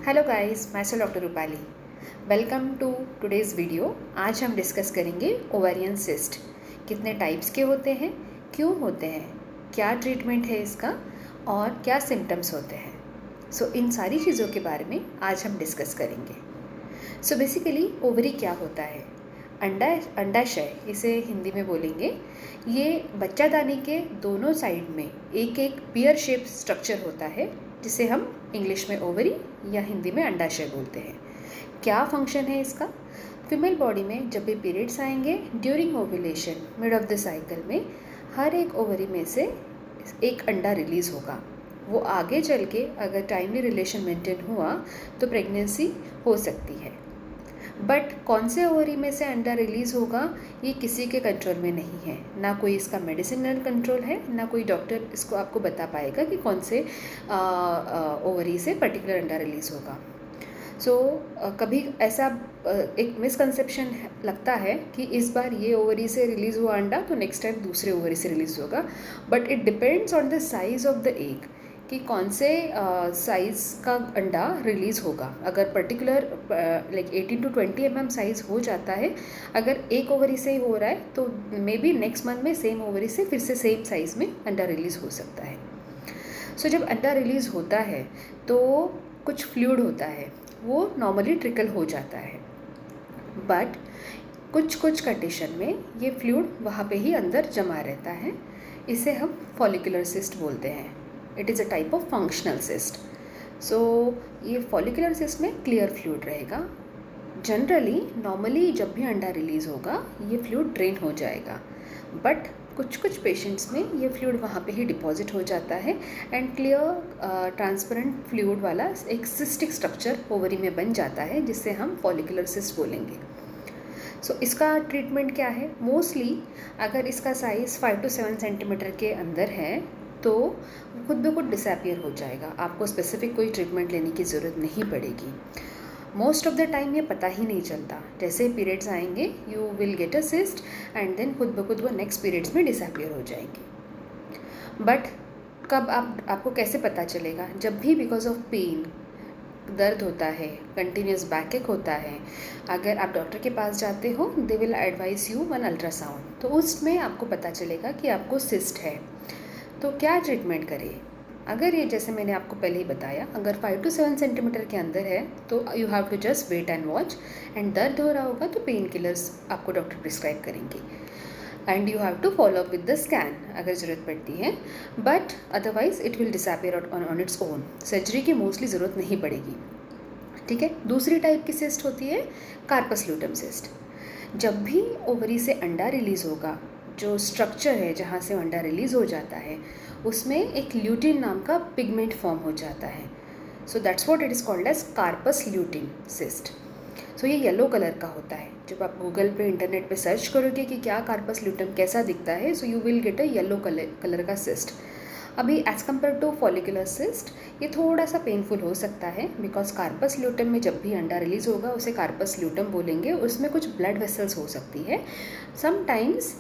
Hello guys, मैं self doctor Rupali. Welcome to today's video. आज हम डिस्कस करेंगे ओवेरियन सिस्ट। कितने टाइप्स के होते हैं, क्यों होते हैं, क्या ट्रीटमेंट है इसका और क्या सिम्टम्स होते हैं। इन सारी चीज़ों के बारे में आज हम डिस्कस करेंगे। बेसिकली ओवरी क्या होता है? अंडाशय इसे हिंदी में बोलेंगे। ये बच्चादानी के दोनों साइड में एक एक पियर शेप स्ट्रक्चर होता है, जिसे हम इंग्लिश में ओवरी या हिंदी में अंडाशय बोलते हैं। क्या फंक्शन है इसका? फीमेल बॉडी में जब भी पीरियड्स आएंगे during ovulation mid of the cycle में हर एक ओवरी में से एक अंडा रिलीज़ होगा। वो आगे चल के अगर टाइमली रिलेशन मेंटेन हुआ तो प्रेगनेंसी हो सकती है। बट कौन से ओवरी में से अंडा रिलीज़ होगा ये किसी के कंट्रोल में नहीं है। ना कोई इसका मेडिसिनल कंट्रोल है, ना कोई डॉक्टर इसको आपको बता पाएगा कि कौन से ओवरी से पर्टिकुलर अंडा रिलीज़ होगा। कभी ऐसा एक मिसकंसेप्शन लगता है कि इस बार ये ओवरी से रिलीज़ हुआ अंडा तो नेक्स्ट टाइम दूसरे ओवरी से रिलीज़ होगा। But it depends on the size of the egg कि कौन से साइज़ का अंडा रिलीज़ होगा। अगर particular like 18 to 20 mm size हो जाता है, अगर एक ओवरी से ही हो रहा है तो मे बी नेक्स्ट मंथ में सेम ओवरी से फिर से सेम साइज़ में अंडा रिलीज़ हो सकता है। जब अंडा रिलीज़ होता है तो कुछ फ्लूइड होता है, वो नॉर्मली ट्रिकल हो जाता है। बट कुछ कंडीशन में ये फ्लूइड वहाँ पे ही अंदर जमा रहता है। इसे हम फॉलिकुलर सिस्ट बोलते हैं। It is a type of functional cyst. ये फॉलिकुलर सिस्ट में क्लियर फ्लूइड रहेगा। जनरली नॉर्मली जब भी अंडा रिलीज़ होगा ये फ्लूइड ड्रेन हो जाएगा, बट कुछ पेशेंट्स में ये फ्लूइड वहाँ पे ही डिपॉजिट हो जाता है एंड क्लियर ट्रांसपेरेंट फ्लूइड वाला एक सिस्टिक स्ट्रक्चर ओवरी में बन जाता है, जिससे हम फॉलिकुलर सिस्ट बोलेंगे। इसका ट्रीटमेंट क्या है? मोस्टली अगर इसका साइज़ 5 to 7 सेंटीमीटर के अंदर है तो खुद ब खुद डिसअपियर हो जाएगा। आपको स्पेसिफिक कोई ट्रीटमेंट लेने की ज़रूरत नहीं पड़ेगी। मोस्ट ऑफ द टाइम ये पता ही नहीं चलता। जैसे पीरियड्स आएंगे you will get a cyst and then खुद ब खुद वो नेक्स्ट पीरियड्स में डिसअपियर हो जाएंगे। बट कब आपको कैसे पता चलेगा? जब भी बिकॉज ऑफ पेन, दर्द होता है, कंटिन्यूस बैकएक होता है, अगर आप डॉक्टर के पास जाते हो they will advice you one ultrasound, तो उसमें आपको पता चलेगा कि आपको सिस्ट है। तो क्या ट्रीटमेंट करें? अगर ये जैसे मैंने आपको पहले ही बताया, अगर 5 to 7 सेंटीमीटर के अंदर है तो you have to just wait and watch. And दर्द हो रहा होगा तो पेन किलर्स आपको डॉक्टर प्रिस्क्राइब करेंगे and you have to follow up with the scan अगर ज़रूरत पड़ती है। But otherwise it will disappear on its own. Surgery की मोस्टली ज़रूरत नहीं पड़ेगी। ठीक है। दूसरी टाइप की सिस्ट होती है कार्पस ल्यूटम सिस्ट। जब भी ओवरी से अंडा रिलीज़ होगा, जो स्ट्रक्चर है जहाँ से अंडा रिलीज़ हो जाता है उसमें एक ल्यूटिन नाम का पिगमेंट फॉर्म हो जाता है। That's what it is called as corpus lutein cyst. ये येलो कलर का होता है। जब आप गूगल पे इंटरनेट पे सर्च करोगे कि क्या कार्पस ल्यूटम कैसा दिखता है, you will get a yellow colour का सिस्ट। अभी as compare to follicular cyst ये थोड़ा सा पेनफुल हो सकता है, बिकॉज कार्पस ल्यूटम में जब भी अंडा रिलीज़ होगा उसे कार्पस ल्यूटम बोलेंगे। उसमें कुछ ब्लड वेसल्स हो सकती है। समटाइम्स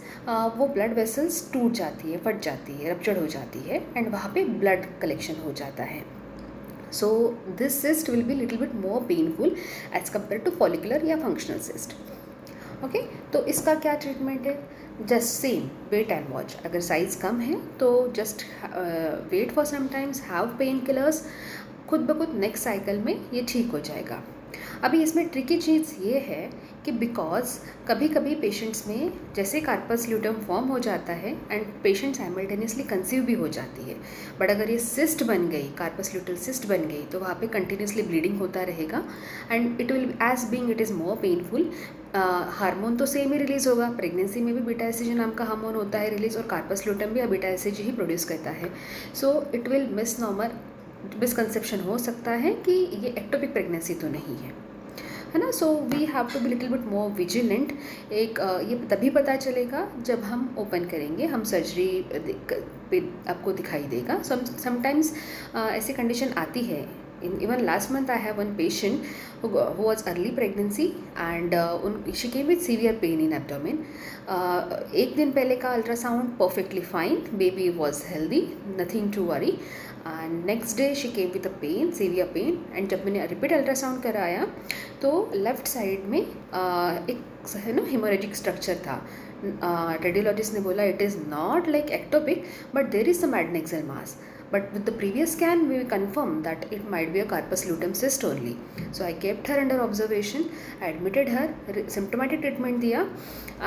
वो ब्लड वेसल्स टूट जाती है, फट जाती है, रप्चर्ड हो जाती है एंड वहाँ पे ब्लड कलेक्शन हो जाता है। This cyst will be little bit more painful as compared to follicular या functional cyst. ओके, तो इसका क्या ट्रीटमेंट है? Just same wait and watch. अगर साइज़ कम है तो just wait for some times, have pain killers, खुद ब खुद नेक्स्ट साइकिल में ये ठीक हो जाएगा। अभी इसमें ट्रिकी चीज़ ये है कि बिकॉज कभी कभी पेशेंट्स में जैसे कार्पस ल्यूटम फॉर्म हो जाता है एंड पेशेंट साइमल्टेनियसली कंसीव भी हो जाती है, बट अगर ये सिस्ट बन गई, कार्पस ल्यूटल सिस्ट बन गई, तो वहाँ पे कंटिन्यूसली ब्लीडिंग होता रहेगा and it will as being it is more painful. Hormone तो सेम ही रिलीज़ होगा। प्रेगनेंसी में भी बीटा एसजी नाम का हार्मोन होता है रिलीज़, और कार्पस ल्यूटम भी बीटा एसजी ही प्रोड्यूस करता है। इट विल मिसकंसेप्शन हो सकता है कि ये एक्टोपिक प्रेगनेंसी तो नहीं है ना। We have to be little bit more vigilant. ये तभी पता चलेगा जब हम ओपन करेंगे, हम सर्जरी पे आपको दिखाई देगा। समटाइम्स ऐसी कंडीशन आती है। Even last month I have one patient who was early pregnancy and she came with severe pain in abdomen. एक दिन पहले का ultrasound perfectly fine, baby was healthy, nothing to worry. And next day she came with a pain, severe pain, and जब मैंने repeat ultrasound कराया तो left side में एक है ना हेमोरेजिक स्ट्रक्चर था. रेडियोलॉजिस्ट ने बोला it is not like ectopic but there is some adnexal mass. But with the previous scan, we confirmed that it might be a carpus luteum cyst only. So I kept her under observation, I admitted her, symptomatic treatment दिया,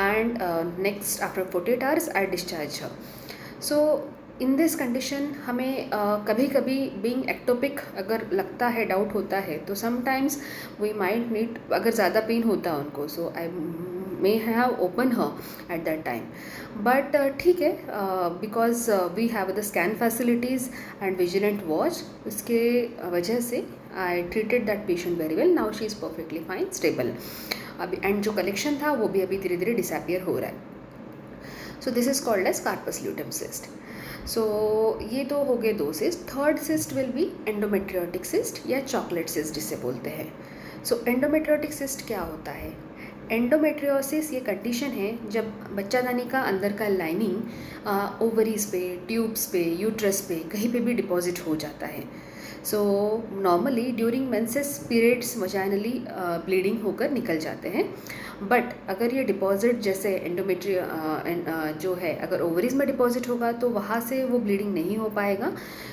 and next after 48 hours I discharged her. So in this condition हमें कभी कभी being ectopic अगर लगता है, doubt होता है, तो sometimes we might need, अगर ज़्यादा पेन होता है उनको, so I may have opened her at that time. But ठीक है, because we have the scan facilities and vigilant watch, उसके वजह से I treated that patient very well. Now she is perfectly fine, stable. अभी and जो collection था वो भी अभी धीरे धीरे डिसअपियर हो रहा है. So this is called as corpus luteum cyst. So ये तो हो गए 2 cyst. Third cyst will be endometriotic cyst या चॉकलेट सिस्ट जिसे बोलते हैं. सो एंडोमेट्रियोटिक सिस्ट क्या होता है? एंडोमेट्रियोसिस ये कंडीशन है जब बच्चादानी का अंदर का लाइनिंग ओवरीज पे, ट्यूब्स पे, यूट्रस पे कहीं पे भी डिपॉजिट हो जाता है. So normally during menses periods vaginally bleeding होकर निकल जाते हैं. बट अगर ये डिपॉजिट जैसे जो है अगर ओवरीज में डिपॉजिट होगा तो वहाँ से वो ब्लीडिंग नहीं हो पाएगा.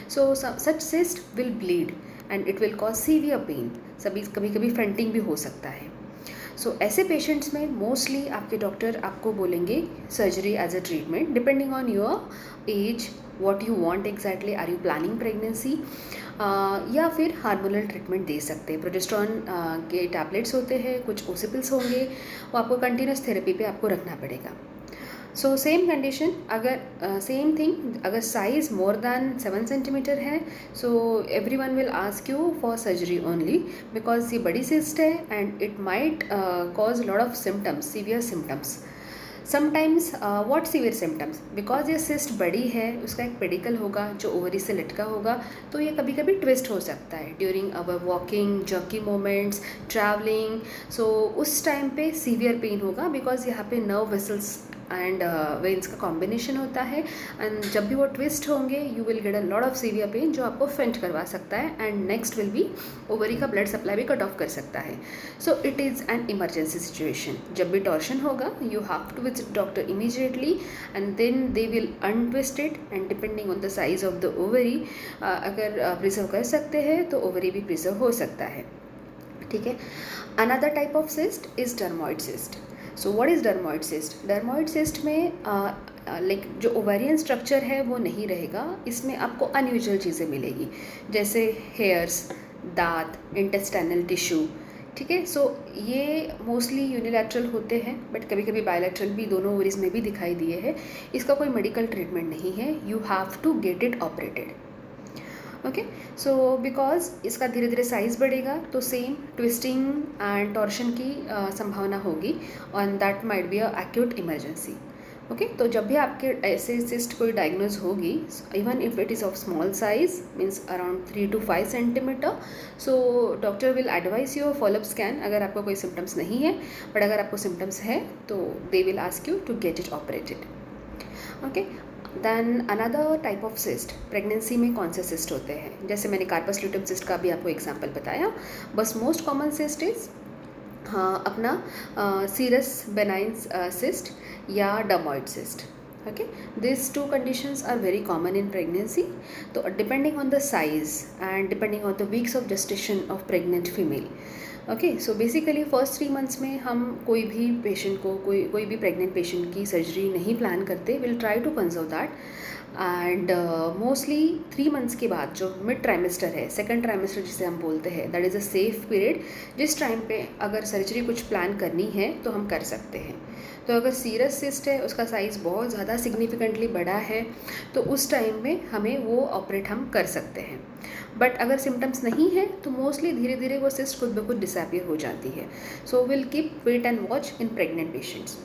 So such cyst will bleed and it will cause severe pain. कभी कभी फेंटिंग भी हो सकता है. सो ऐसे पेशेंट्स में मोस्टली आपके डॉक्टर आपको बोलेंगे surgery as a treatment depending on your age, what you want exactly, are you planning pregnancy, या फिर हार्मोनल ट्रीटमेंट दे सकते हैं. प्रोजेस्टेरॉन के टैबलेट्स होते हैं, कुछ ओसिपिल्स होंगे, वो आपको कंटिन्यूस थेरेपी पे आपको रखना पड़ेगा. सो सेम कंडीशन, अगर सेम थिंग, अगर साइज़ मोर दैन 7 सेंटीमीटर है, so every one will ask you for surgery only because ये बड़ी सिस्ट है and it might cause lot of symptoms, severe symptoms. Sometimes what severe symptoms, because ये cyst बड़ी है, उसका एक पेडिकल होगा जो ओवरी से लटका होगा, तो ये कभी कभी ट्विस्ट हो सकता है ड्यूरिंग अवर वॉकिंग, जर्की मोमेंट्स, ट्रैवलिंग. सो उस टाइम पे सीवियर पेन होगा बिकॉज यहाँ पे नर्व वेसल्स एंड वेन्स का कॉम्बिनेशन होता है. एंड जब भी वो ट्विस्ट होंगे you will get a lot of severe pain जो आपको फेंट करवा सकता है. And next will be ovary का ब्लड सप्लाई भी कट ऑफ कर सकता है. So it is an emergency situation. जब भी टॉर्शन होगा you have to visit doctor immediately and then they will untwist it and depending on the size of the ovary अगर preserve कर सकते हैं तो ओवरी भी प्रिजर्व हो सकता है. ठीक है. Another type of cyst is dermoid cyst. So what is dermoid cyst? Dermoid cyst में लाइक जो ओवेरियन स्ट्रक्चर है वो नहीं रहेगा, इसमें आपको अनयूजुअल चीज़ें मिलेगी जैसे हेयर्स, दांत, इंटेस्टाइनल टिश्यू. ठीक है. सो ये मोस्टली यूनिलैटरल होते हैं बट कभी कभी बायलैटरल भी दोनों ओवरीज में भी दिखाई दिए हैं. इसका कोई मेडिकल ट्रीटमेंट नहीं है, you have to get it operated. Okay. So because इसका धीरे धीरे साइज़ बढ़ेगा तो सेम ट्विस्टिंग एंड टॉर्शन की संभावना होगी and that might be a acute emergency. Okay. तो जब भी आपके ऐसे सिस्ट कोई डायग्नोज होगी, even if it is of small size means around 3 to 5 centimetre, so doctor will advice you follow up scan अगर आपको कोई सिम्टम्स नहीं है. बट अगर आपको सिम्टम्स है तो they will ask you to get it operated. Okay. Then another type of cyst, pregnancy में कौन से सिस्ट होते हैं? जैसे मैंने कार्पस ल्यूटेम सिस्ट का भी आपको एग्जांपल बताया. बस मोस्ट कॉमन सिस्ट इज अपना सीरस बेनाइन सिस्ट या dermoid cyst. Okay. This 2 conditions are very common in pregnancy. तो depending on the size and depending on the weeks of gestation of pregnant female. Okay. So basically first 3 months में हम कोई भी patient को कोई भी pregnant patient की surgery नहीं प्लान करते. Will try to conserve that. And mostly 3 months के बाद जो मिड ट्राइमेस्टर है, सेकंड ट्राइमेस्टर जिसे हम बोलते हैं, that is a safe period जिस टाइम पे अगर सर्जरी कुछ प्लान करनी है तो हम कर सकते हैं. तो अगर सीरस सिस्ट है, उसका साइज़ बहुत ज़्यादा सिग्निफिकेंटली बड़ा है, तो उस टाइम में हमें वो ऑपरेट हम कर सकते हैं. बट अगर सिम्टम्स नहीं है तो मोस्टली धीरे धीरे वो सिस्ट खुद ब खुद डिसअपियर हो जाती है. So will keep wait and watch in pregnant patients.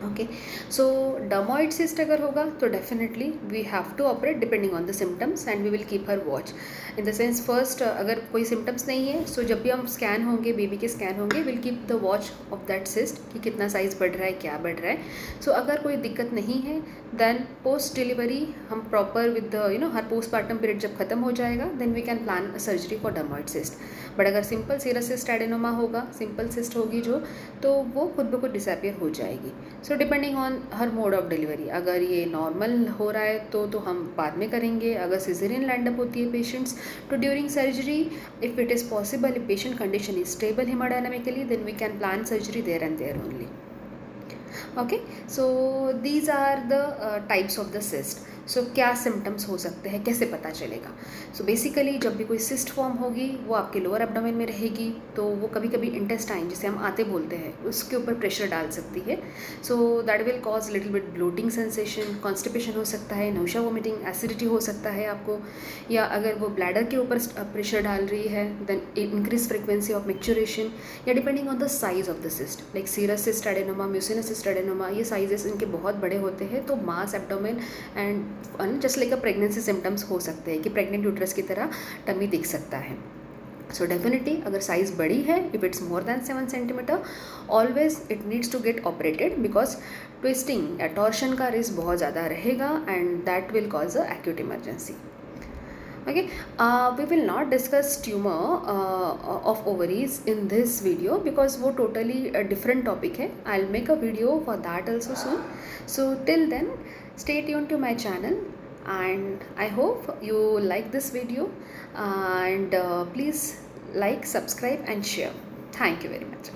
Okay, so dermoid cyst अगर होगा तो definitely we have to operate depending on the symptoms and we will keep her watch in the sense first अगर कोई symptoms नहीं है सो जब भी हम स्कैन होंगे बेबी के स्कैन होंगे will keep the watch of that cyst कि कितना साइज़ बढ़ रहा है क्या बढ़ रहा है। सो अगर कोई दिक्कत नहीं है देन पोस्ट डिलीवरी हम proper with the her postmortem period जब खत्म हो जाएगा then we can plan surgery for dermoid cyst. But अगर सिंपल सीरस सिस्ट एडेनोमा होगा, सिंपल सिस्ट होगी जो, तो वो खुद ब खुद डिसअपियर हो जाएगी। So depending on her mode of delivery, अगर ये नॉर्मल हो रहा है तो हम बाद में करेंगे, अगर सिजेरियन लैंड अप होती है पेशेंट्स तो during surgery if it is possible, if patient condition is stable haemodynamically then we can plan surgery there and there only. Okay, so these are the types of the cyst. So क्या symptoms हो सकते हैं, कैसे पता चलेगा? So basically जब भी कोई सिस्ट फॉर्म होगी वो आपके लोअर एब्डोमेन में रहेगी तो वो कभी कभी इंटेस्टाइन जिसे हम आते बोलते हैं उसके ऊपर प्रेशर डाल सकती है। So that will cause little bit bloating sensation, constipation हो सकता है, नौशा वोमिटिंग, एसिडिटी हो सकता है आपको, या अगर वो ब्लैडर के ऊपर प्रेशर डाल रही है then increase frequency of micturition, या depending on the size of the cyst like serous cyst adenoma, mucinous cystadenoma, ये साइजेस इनके बहुत बड़े होते हैं तो mass abdomen and just like a pregnancy symptoms हो सकते हैं कि प्रेग्नेंट यूट्रस की तरह टमी दिख सकता है। सो डेफिनेटली अगर साइज़ बड़ी है, if it's more than 7 centimetre, always it needs to get operated because twisting या टॉर्शन का रिस्क बहुत ज़्यादा रहेगा and that will cause a acute emergency. Okay, we will not discuss tumor of ovaries in this video because वो totally a different topic है. I'll make a video for that also soon. So till then, stay tuned to my channel and I hope you like this video and please like, subscribe and share. Thank you very much.